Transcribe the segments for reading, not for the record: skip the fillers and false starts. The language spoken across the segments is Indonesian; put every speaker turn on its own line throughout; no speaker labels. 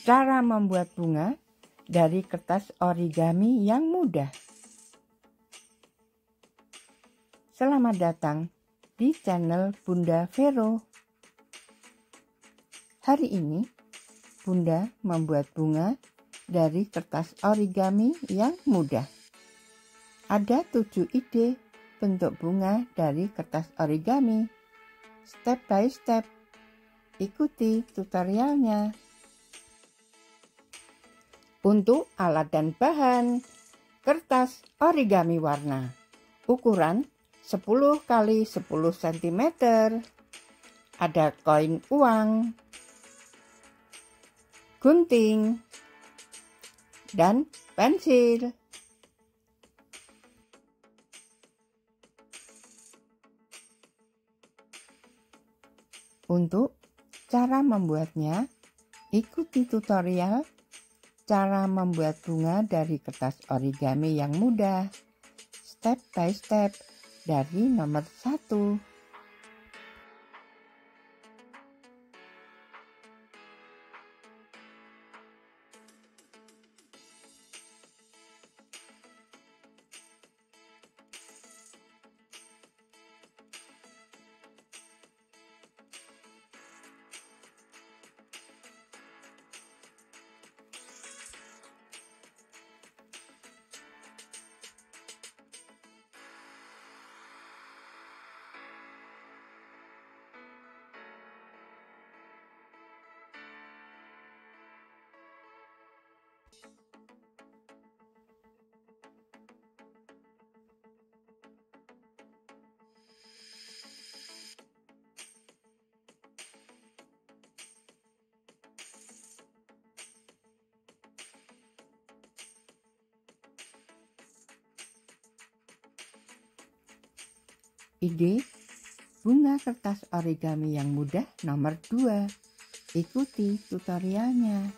Cara membuat bunga dari kertas origami yang mudah. Selamat datang di channel Bunda Vero. Hari ini Bunda membuat bunga dari kertas origami yang mudah. Ada 7 ide bentuk bunga dari kertas origami. Step by step. Ikuti tutorialnya. Untuk alat dan bahan, kertas origami warna ukuran 10 x 10 cm, ada koin uang, gunting, dan pensil. Untuk cara membuatnya, ikuti tutorial cara membuat bunga dari kertas origami yang mudah, step by step dari nomor 1. Ide bunga kertas origami yang mudah nomor 2. Ikuti tutorialnya.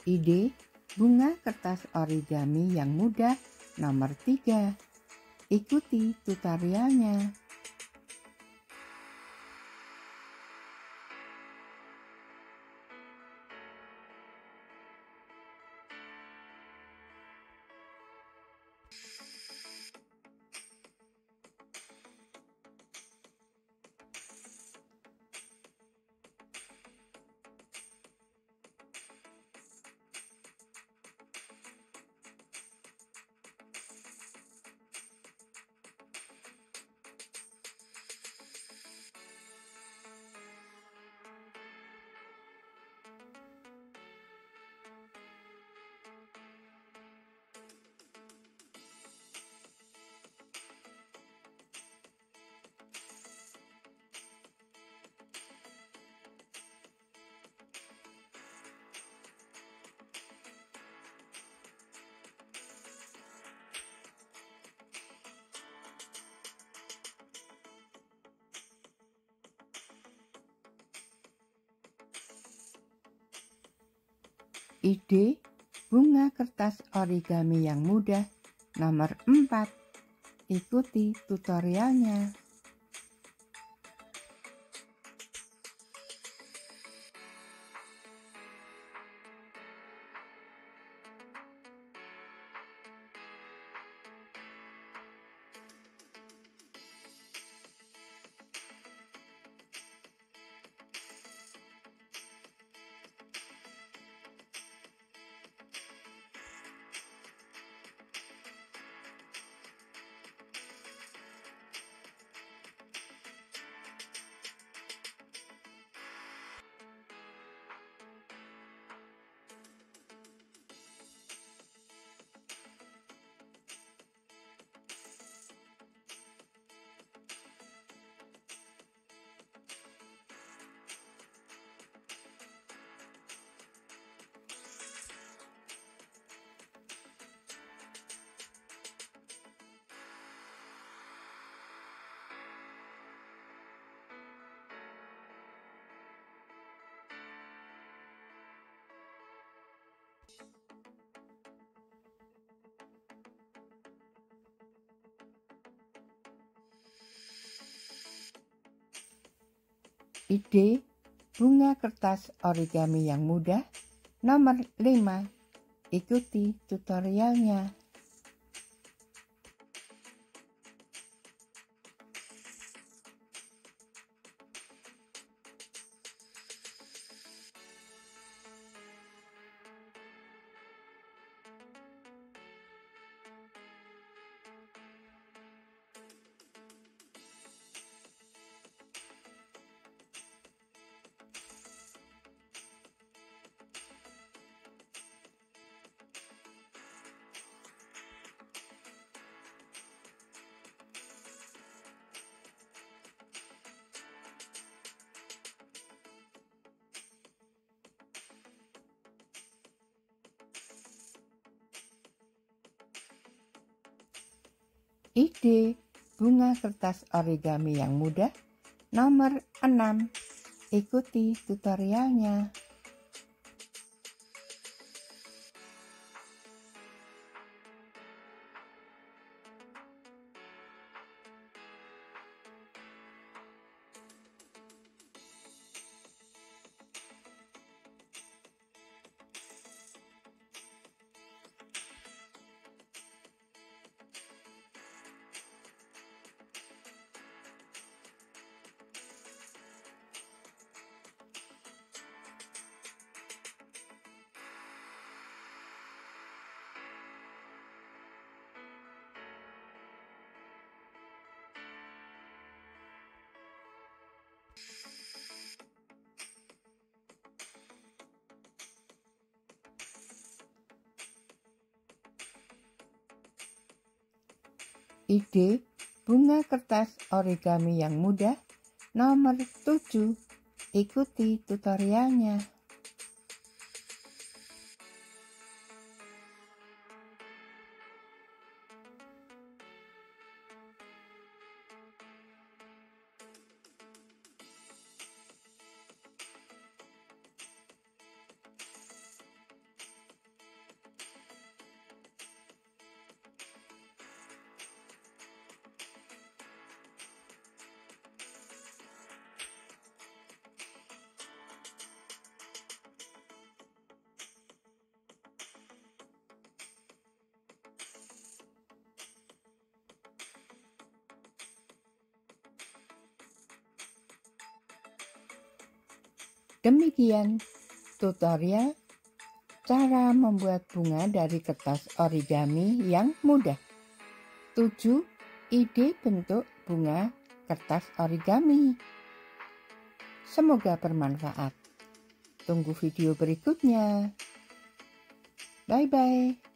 Ide bunga kertas origami yang mudah nomor 3. Ikuti tutorialnya. Ide bunga kertas origami yang mudah nomor 4. Ikuti tutorialnya. Ide bunga kertas origami yang mudah nomor 5. Ikuti tutorialnya. Ide bunga kertas origami yang mudah nomor 6. Ikuti tutorialnya. Ide bunga kertas origami yang mudah nomor 7. Ikuti tutorialnya. Demikian tutorial cara membuat bunga dari kertas origami yang mudah. 7 ide bentuk bunga kertas origami. Semoga bermanfaat. Tunggu video berikutnya. Bye-bye.